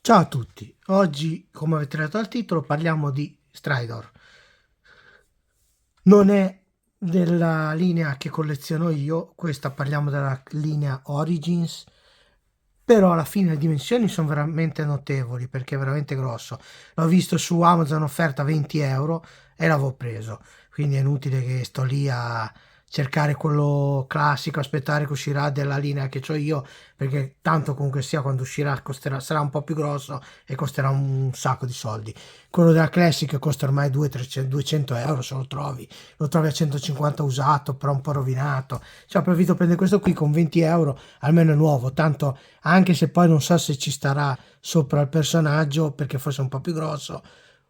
Ciao a tutti, oggi come avete letto dal titolo parliamo di Stridor. Non è della linea che colleziono io, questa parliamo della linea Origins, però alla fine le dimensioni sono veramente notevoli perché è veramente grosso. L'ho visto su Amazon offerta 20 euro e l'avevo preso, quindi è inutile che sto lì a cercare quello classico, aspettare che uscirà della linea che ho io, perché tanto comunque sia quando uscirà sarà un po' più grosso e costerà un sacco di soldi. Quello della Classic costa ormai 200 euro se lo trovi a 150 usato, però un po' rovinato. Cioè, approfitto per prendere questo qui con 20 euro, almeno è nuovo, tanto anche se poi non so se ci starà sopra il personaggio perché forse è un po' più grosso,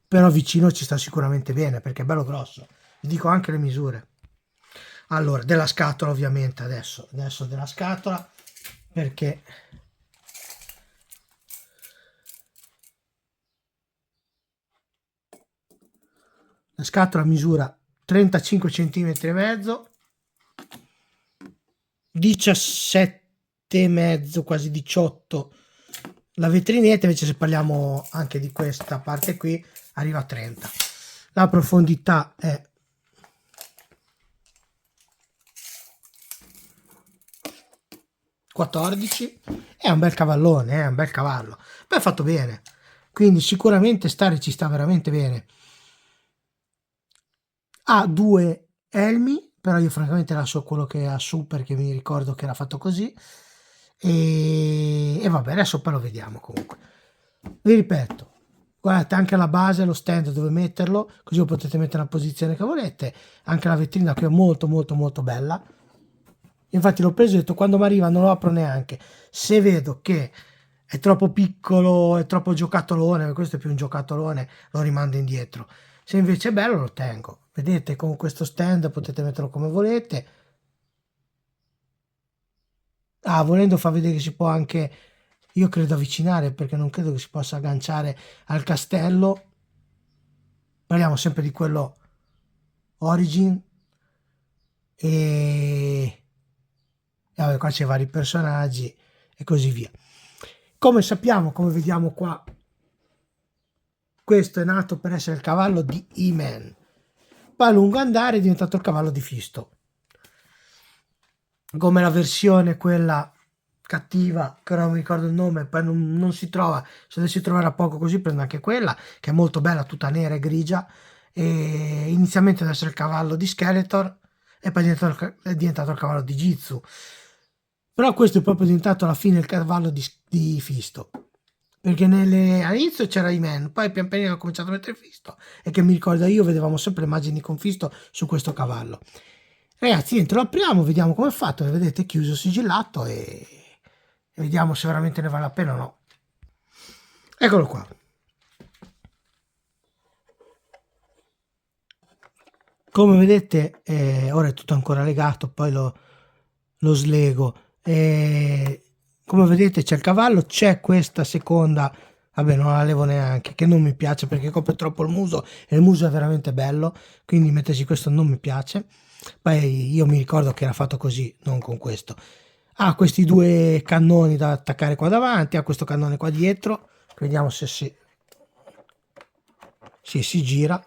però vicino ci sta sicuramente bene perché è bello grosso. Vi dico anche le misure. Allora, della scatola ovviamente adesso della scatola perché la scatola misura 35 cm e mezzo, 17 e mezzo, quasi 18 la vetrinetta, invece se parliamo anche di questa parte qui arriva a 30. La profondità è 14, è un bel cavallone, è un bel cavallo, poi è fatto bene, quindi sicuramente stare ci sta veramente bene. Ha due elmi, però io francamente lascio quello che ha su perché mi ricordo che era fatto così, e vabbè, adesso poi lo vediamo. Comunque vi ripeto, guardate anche la base, lo stand dove metterlo, così lo potete mettere nella posizione che volete. Anche la vetrina che è molto molto molto bella, infatti l'ho preso e ho detto quando mi arriva non lo apro neanche, se vedo che è troppo piccolo, è troppo giocattolone, questo è più un giocattolone, lo rimando indietro. Se invece è bello lo tengo. Vedete, con questo stand potete metterlo come volete. Ah, volendo far vedere che si può anche, io credo, avvicinare, perché non credo che si possa agganciare al castello. Parliamo sempre di quello Origin. E vabbè, qua c'è vari personaggi e così via. Come sappiamo, come vediamo qua, questo è nato per essere il cavallo di E-Man. Poi a lungo andare è diventato il cavallo di Fisto. Come la versione quella cattiva, che ora non mi ricordo il nome, poi non si trova, se dovessi trovare a poco così prendo anche quella, che è molto bella, tutta nera e grigia, e inizialmente deve essere il cavallo di Skeletor, e poi è diventato il cavallo di Jitsu. Però questo è proprio diventato alla fine il cavallo di Fisto. Perché all'inizio c'era I-Man, poi pian piano ho cominciato a mettere Fisto. E che mi ricordo io, vedevamo sempre immagini con Fisto su questo cavallo. Ragazzi, niente, lo apriamo, vediamo come è fatto. Vedete, è chiuso, sigillato e vediamo se veramente ne vale la pena o no. Eccolo qua. Come vedete, ora è tutto ancora legato, poi lo slego. Come vedete c'è il cavallo, c'è questa seconda, vabbè non la levo neanche, che non mi piace perché copre troppo il muso e il muso è veramente bello, quindi metterci questo non mi piace. Poi io mi ricordo che era fatto così, non con questo. Ha questi due cannoni da attaccare qua davanti, ha questo cannone qua dietro, vediamo se si gira.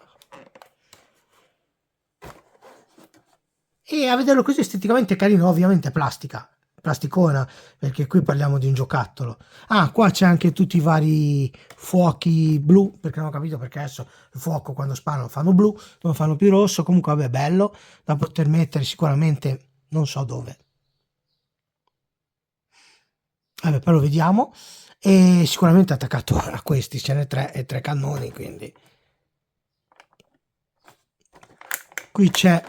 E a vederlo così esteticamente carino, ovviamente plastica, plasticona, perché qui parliamo di un giocattolo. Ah, qua c'è anche tutti i vari fuochi blu, perché non ho capito perché adesso il fuoco quando sparano fanno blu, non fanno più rosso, comunque vabbè, bello, da poter mettere sicuramente non so dove. Vabbè, poi lo vediamo. E sicuramente attaccato a questi, ce n'è tre e tre cannoni, quindi qui c'è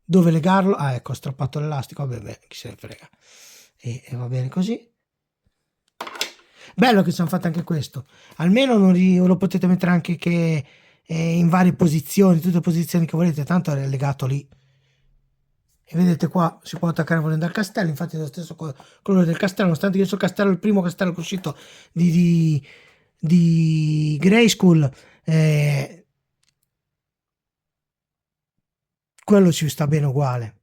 dove legarlo. Ah, ecco, ho strappato l'elastico, vabbè, beh, chi se ne frega. E va bene così. Bello che ci hanno fatto anche questo. Almeno non lo potete mettere anche che in varie posizioni, tutte le posizioni che volete, tanto è legato lì. E vedete qua si può attaccare volendo al castello, infatti è lo stesso colore del castello, nonostante che il suo castello è il primo castello che è uscito di Grayskull, quello ci sta bene uguale.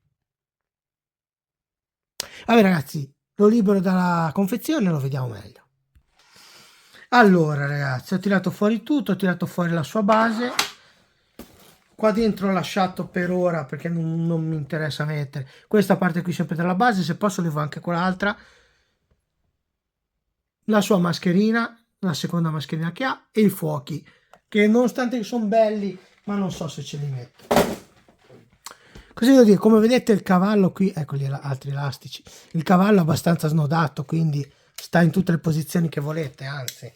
Vabbè ragazzi, lo libero dalla confezione e lo vediamo meglio. Allora ragazzi, ho tirato fuori tutto, ho tirato fuori la sua base. Qua dentro ho lasciato per ora perché non mi interessa mettere questa parte qui sempre della base, se posso levo anche quell'altra, la sua mascherina, la seconda mascherina che ha, e i fuochi, che nonostante sono belli, ma non so se ce li metto. Così devo dire, come vedete il cavallo qui, eccoli altri elastici, il cavallo è abbastanza snodato, quindi sta in tutte le posizioni che volete, anzi.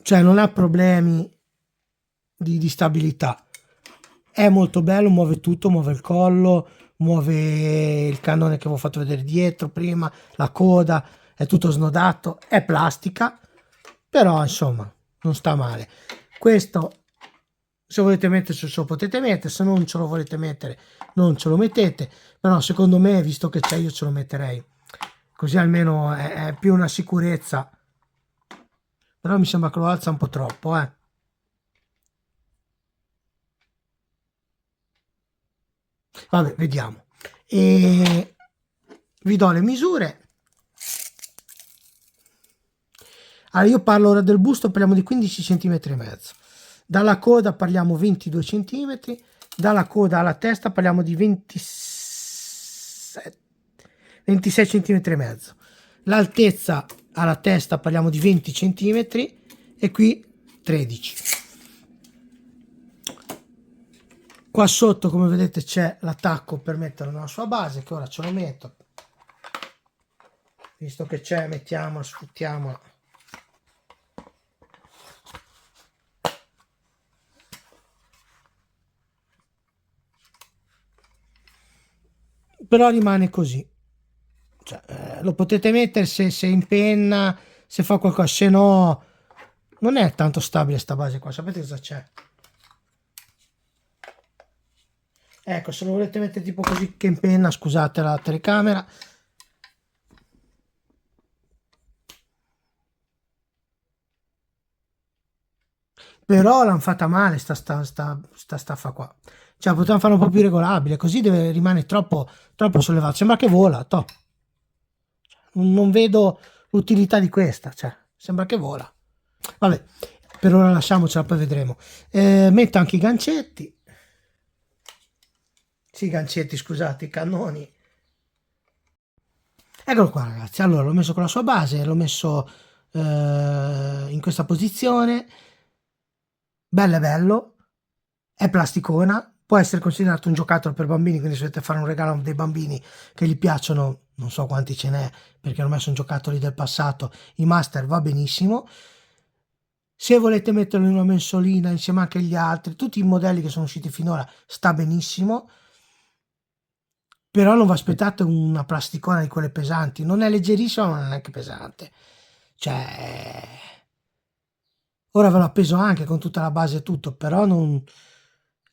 Cioè non ha problemi di stabilità. È molto bello, muove tutto, muove il collo, muove il cannone che vi ho fatto vedere dietro prima, la coda, è tutto snodato, è plastica, però insomma non sta male. Questo se volete metterci lo potete mettere, se non ce lo volete mettere non ce lo mettete, però secondo me visto che c'è io ce lo metterei, così almeno è più una sicurezza, però mi sembra che lo alza un po' troppo, Vabbè, vediamo. E vi do le misure. Allora, io parlo ora del busto, parliamo di 15 cm e mezzo. Dalla coda parliamo 22 cm, dalla coda alla testa parliamo di 26 cm e mezzo. L'altezza alla testa parliamo di 20 cm e qui 13. Qua sotto come vedete c'è l'attacco per metterlo nella sua base, che ora ce lo metto. Visto che c'è, mettiamo, sfruttiamo. Però rimane così, cioè, lo potete mettere se in penna, se fa qualcosa, se no non è tanto stabile sta base qua. Sapete cosa c'è? Ecco, se lo volete mettere tipo così che in penna, scusate la telecamera, però l'hanno fatta male sta staffa qua, cioè potevano farla un po' più regolabile, così rimane troppo sollevato, sembra che vola, toh. Non vedo l'utilità di questa, cioè sembra che vola. Vabbè, per ora lasciamocela, poi vedremo. Metto anche i gancetti, sì, i gancetti, scusate, i cannoni. Eccolo qua ragazzi, allora l'ho messo con la sua base, l'ho messo in questa posizione, bello, è plasticona, può essere considerato un giocattolo per bambini, quindi se volete fare un regalo a dei bambini che gli piacciono, non so quanti ce n'è perché ormai sono giocattoli del passato, i master va benissimo. Se volete metterlo in una mensolina insieme anche agli altri, tutti i modelli che sono usciti finora, sta benissimo, però non vi aspettate una plasticona di quelle pesanti, non è leggerissima ma non è neanche pesante, cioè ora ve l'ho appeso anche con tutta la base e tutto, però non...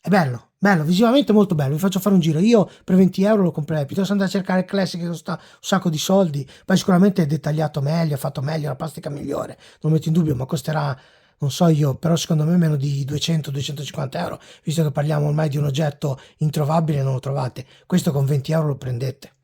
è bello, bello, visivamente molto bello. Vi faccio fare un giro. Io per 20 euro lo comprerei, piuttosto andare a cercare il Classic che costa un sacco di soldi. Poi sicuramente è dettagliato meglio, è fatto meglio, la plastica migliore, non lo metto in dubbio, ma costerà, non so io, però secondo me meno di 200-250 euro, visto che parliamo ormai di un oggetto introvabile, non lo trovate. Questo con 20 euro lo prendete.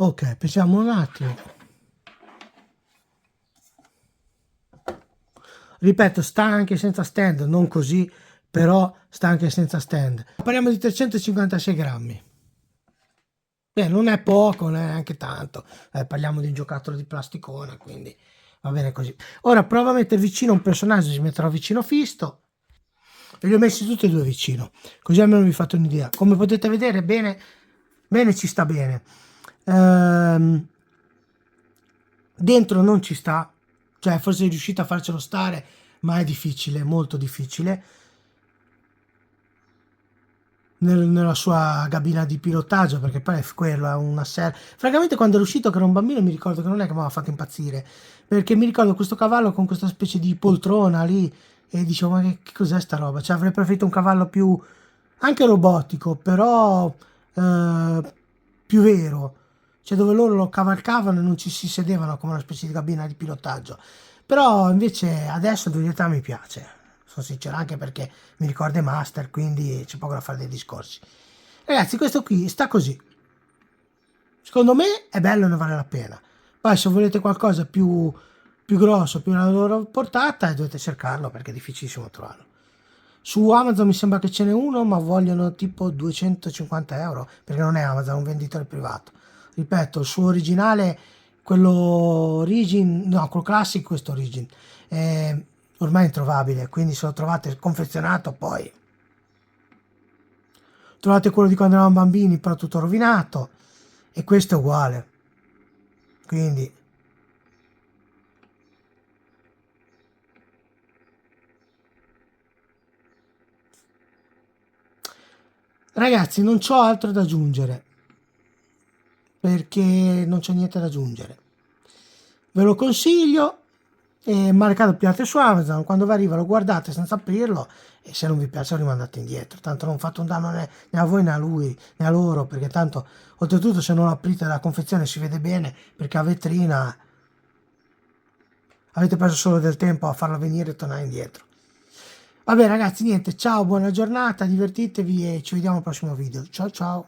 Ok, pensiamo un attimo. Ripeto, sta anche senza stand, non così, però sta anche senza stand. Parliamo di 356 grammi. Non è poco, non è neanche tanto. Parliamo di un giocattolo di plasticona, quindi va bene così. Ora prova a mettere vicino un personaggio, ci metterò vicino Fisto. E li ho messi tutti e due vicino, così almeno vi fate un'idea. Come potete vedere, bene ci sta bene. Dentro non ci sta, cioè forse è riuscito a farcelo stare, ma è difficile, molto difficile. Nella sua cabina di pilotaggio, perché poi è quello, è una serie. Francamente, quando è uscito che era un bambino, mi ricordo che non è che mi aveva fatto impazzire, perché mi ricordo questo cavallo con questa specie di poltrona lì e dicevo, ma che cos'è sta roba? Cioè, avrei preferito un cavallo più anche robotico, però più vero, cioè dove loro lo cavalcavano e non ci si sedevano come una specie di cabina di pilotaggio. Però invece adesso in realtà mi piace, sono sincero, anche perché mi ricorda i Master, quindi c'è poco da fare dei discorsi. Ragazzi, questo qui sta così. Secondo me è bello e ne vale la pena. Poi se volete qualcosa più grosso, più alla loro portata, dovete cercarlo perché è difficilissimo trovarlo. Su Amazon mi sembra che ce n'è uno, ma vogliono tipo 250 euro, perché non è Amazon, è un venditore privato. Ripeto, il suo originale, quello Origin, no, quello classico, questo Origin, è ormai introvabile, quindi se lo trovate confezionato poi trovate quello di quando eravamo bambini, però tutto rovinato, e questo è uguale. Quindi, ragazzi, non c'ho altro da aggiungere, perché non c'è niente da aggiungere. Ve lo consiglio, e marcato piate su Amazon, quando vi arriva lo guardate senza aprirlo e se non vi piace lo rimandate indietro, tanto non fate un danno né a voi né a lui né a loro, perché tanto oltretutto se non lo aprite la confezione si vede bene, perché a vetrina avete perso solo del tempo a farla venire e tornare indietro. Vabbè ragazzi, niente, ciao, buona giornata, divertitevi e ci vediamo al prossimo video. Ciao ciao.